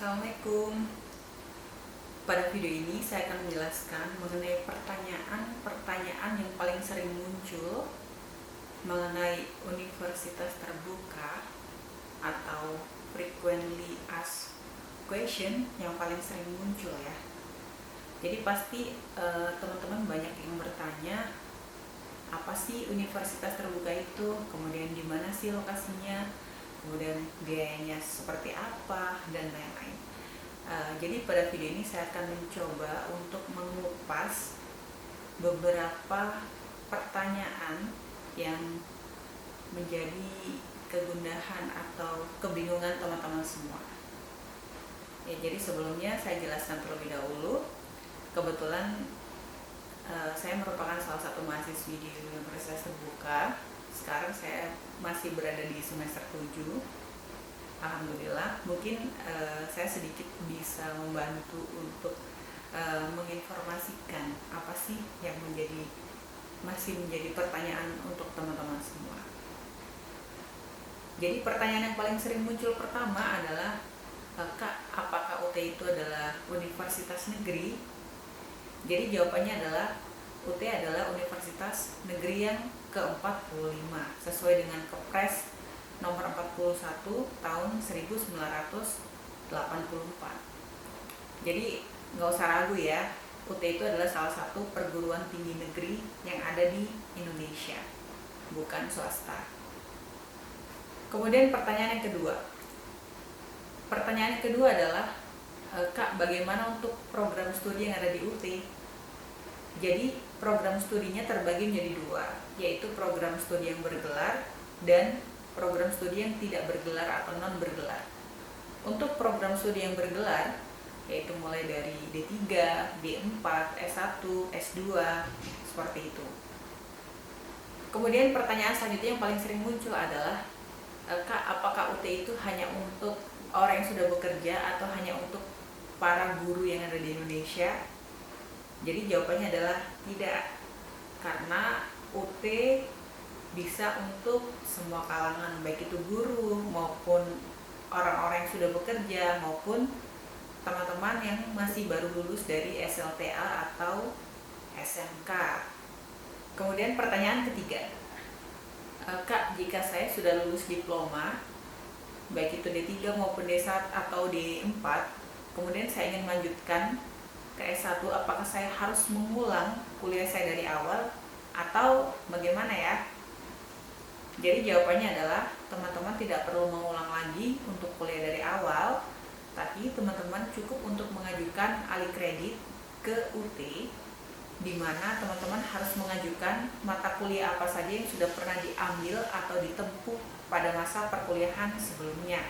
Assalamualaikum. Pada video ini saya akan menjelaskan mengenai pertanyaan-pertanyaan yang paling sering muncul mengenai universitas terbuka atau frequently asked question yang paling sering muncul ya. Jadi pasti teman-teman banyak yang bertanya, apa sih universitas terbuka itu, kemudian di mana sih lokasinya, kemudian biayanya seperti apa, dan lain-lain. Jadi pada video ini saya akan mencoba untuk mengupas beberapa pertanyaan yang menjadi kegundahan atau kebingungan teman-teman semua. Ya, jadi sebelumnya saya jelaskan terlebih dahulu. Kebetulan saya merupakan salah satu mahasiswi di Universitas Terbuka. Sekarang saya masih berada di semester 7. Alhamdulillah, mungkin saya sedikit bisa membantu untuk menginformasikan apa sih yang masih menjadi pertanyaan untuk teman-teman semua. Jadi pertanyaan yang paling sering muncul pertama adalah, Kak, apakah UT itu adalah universitas negeri? Jadi jawabannya adalah UT adalah universitas negeri yang ke-45 sesuai dengan Kepres nomor 41 tahun 1984. Jadi nggak usah ragu ya, UT itu adalah salah satu perguruan tinggi negeri yang ada di Indonesia, bukan swasta. Kemudian pertanyaan yang kedua adalah, Kak, bagaimana untuk program studi yang ada di UT? Jadi program studinya terbagi menjadi dua, yaitu program studi yang bergelar dan program studi yang tidak bergelar atau non bergelar. Untuk program studi yang bergelar, yaitu mulai dari D3, D4, S1, S2, seperti itu. Kemudian pertanyaan selanjutnya yang paling sering muncul adalah, Kak, apakah UT itu hanya untuk orang yang sudah bekerja atau hanya untuk para guru yang ada di Indonesia? Jadi jawabannya adalah tidak, karena UT bisa untuk semua kalangan, baik itu guru maupun orang-orang yang sudah bekerja maupun teman-teman yang masih baru lulus dari SLTA atau SMK. Kemudian pertanyaan ketiga, Kak, jika saya sudah lulus diploma, baik itu D3 maupun D1 atau D4, kemudian saya ingin melanjutkan ke S1, apakah saya harus mengulang kuliah saya dari awal atau bagaimana ya? Jadi jawabannya adalah teman-teman tidak perlu mengulang lagi untuk kuliah dari awal, tapi teman-teman cukup untuk mengajukan alih kredit ke UT, di mana teman-teman harus mengajukan mata kuliah apa saja yang sudah pernah diambil atau ditempuh pada masa perkuliahan sebelumnya,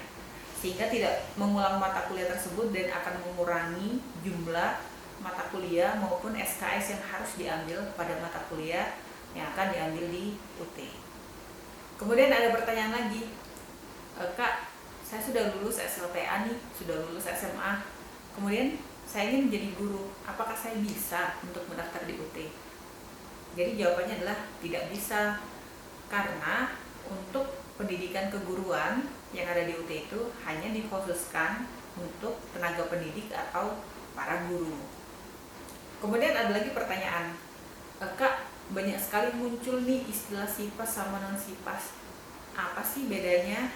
sehingga tidak mengulang mata kuliah tersebut dan akan mengurangi jumlah mata kuliah maupun SKS yang harus diambil pada mata kuliah yang akan diambil di UT. Kemudian ada pertanyaan lagi, Kak, saya sudah lulus SLTA nih, sudah lulus SMA, kemudian saya ingin menjadi guru, apakah saya bisa untuk mendaftar di UT? Jadi jawabannya adalah tidak bisa, karena untuk pendidikan keguruan yang ada di UT itu hanya dikhususkan untuk tenaga pendidik atau para guru. Kemudian ada lagi pertanyaan, Kak, banyak sekali muncul nih istilah SIPAS sama non-SIPAS. Apa sih bedanya?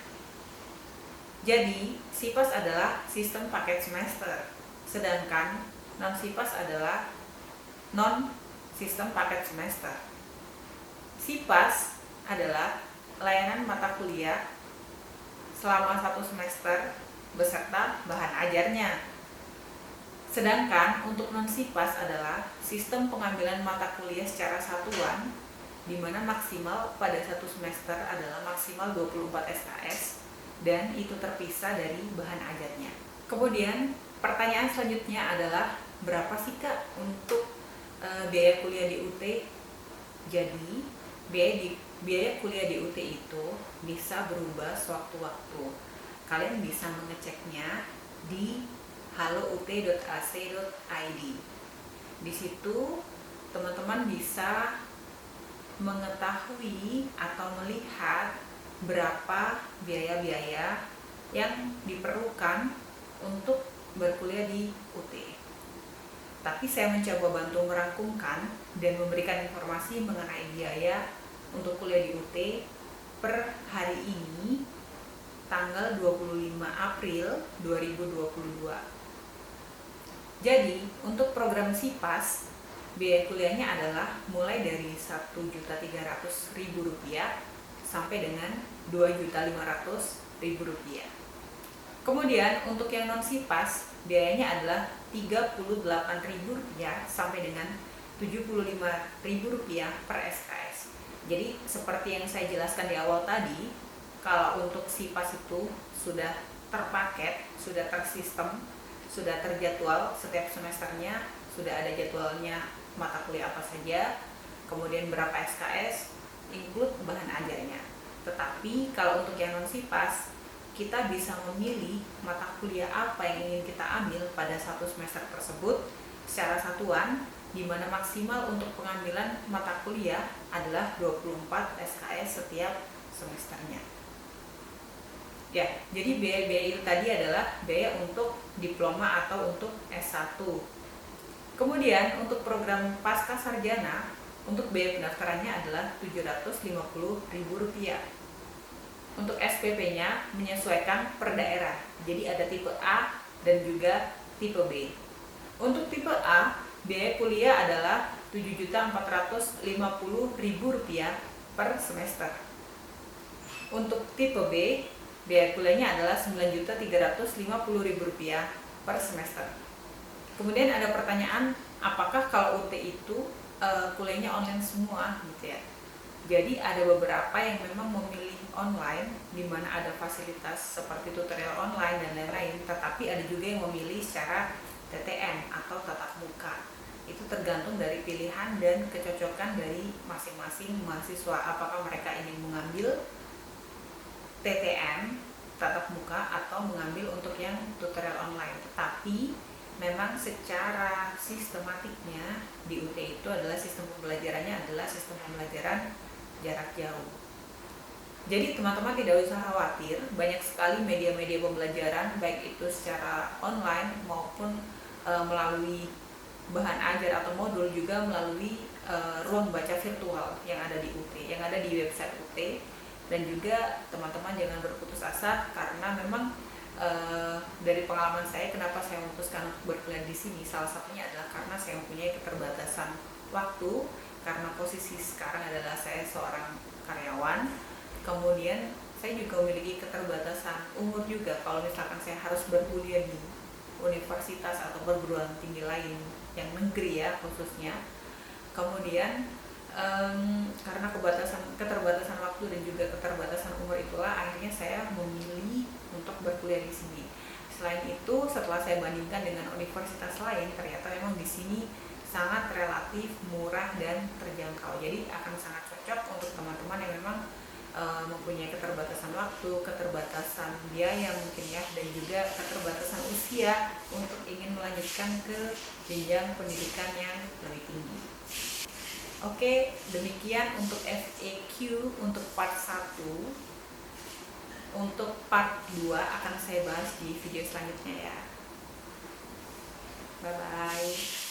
Jadi, SIPAS adalah sistem paket semester, sedangkan non-SIPAS adalah non-sistem paket semester. SIPAS adalah layanan mata kuliah selama 1 semester beserta bahan ajarnya. Sedangkan untuk non-SIPAS adalah sistem pengambilan mata kuliah secara satuan, di mana maksimal pada 1 semester adalah maksimal 24 SKS dan itu terpisah dari bahan ajarnya. Kemudian pertanyaan selanjutnya adalah, berapa sih, Kak, untuk biaya kuliah di UT? Jadi biaya kuliah di UT itu bisa berubah sewaktu-waktu. Kalian bisa mengeceknya di halout.ac.id. Di situ teman-teman bisa mengetahui atau melihat berapa biaya-biaya yang diperlukan untuk berkuliah di UT. Tapi saya mencoba bantu merangkumkan dan memberikan informasi mengenai biaya untuk kuliah di UT per hari ini, tanggal 25 April 2022. Jadi, untuk program SIPAS, biaya kuliahnya adalah mulai dari Rp1.300.000 sampai dengan Rp2.500.000. Kemudian untuk yang non SIPAS, biayanya adalah Rp38.000 sampai dengan Rp75.000 per SKS. Jadi seperti yang saya jelaskan di awal tadi, kalau untuk SIPAS itu sudah terpaket, sudah tersistem, sudah terjadwal setiap semesternya, sudah ada jadwalnya mata kuliah apa saja, kemudian berapa SKS, include bahan ajarnya. Tetapi kalau untuk yang non SIPAS, kita bisa memilih mata kuliah apa yang ingin kita ambil pada satu semester tersebut secara satuan, di mana maksimal untuk pengambilan mata kuliah adalah 24 SKS setiap semesternya. Ya, jadi biaya-biaya itu tadi adalah biaya untuk diploma atau untuk S1. Kemudian untuk program pasca sarjana, untuk biaya pendaftarannya adalah Rp750.000. Untuk SPP-nya menyesuaikan per daerah. Jadi ada tipe A dan juga tipe B. Untuk tipe A, biaya kuliah adalah Rp7.450.000 per semester. Untuk tipe B, biaya kuliahnya adalah Rp9.350.000 per semester. Kemudian ada pertanyaan, apakah kalau UT itu kuliahnya online semua gitu ya? Jadi ada beberapa yang memang memilih online, di mana ada fasilitas seperti tutorial online dan lain-lain, tetapi ada juga yang memilih secara TTM atau tatap muka. Itu tergantung dari pilihan dan kecocokan dari masing-masing mahasiswa, apakah mereka ingin mengambil TTM tatap muka atau mengambil untuk yang tutorial online. Tetapi memang secara sistematiknya di UT itu adalah sistem pembelajarannya adalah sistem pembelajaran jarak jauh. Jadi teman-teman tidak usah khawatir, banyak sekali media-media pembelajaran baik itu secara online maupun melalui bahan ajar atau modul, juga melalui ruang baca virtual yang ada di UT, yang ada di website UT. Dan juga teman-teman jangan berputus asa, karena memang dari pengalaman saya, kenapa saya memutuskan untuk berkuliah di sini, salah satunya adalah karena saya mempunyai keterbatasan waktu, karena posisi sekarang adalah saya seorang karyawan. Kemudian saya juga memiliki keterbatasan umur juga, kalau misalkan saya harus berkuliah di universitas atau perguruan tinggi lain yang negeri ya khususnya. Kemudian karena keterbatasan waktu dan juga keterbatasan umur itulah akhirnya saya memilih untuk berkuliah di sini. Selain itu, setelah saya bandingkan dengan universitas lain, ternyata memang di sini sangat relatif murah dan terjangkau. Jadi akan sangat cocok untuk teman-teman yang memang mempunyai keterbatasan waktu, keterbatasan biaya mungkin ya, dan juga keterbatasan usia untuk ingin melanjutkan ke jenjang pendidikan yang lebih tinggi. Oke, demikian untuk FAQ untuk part 1. Untuk part 2 akan saya bahas di video selanjutnya ya. Bye-bye.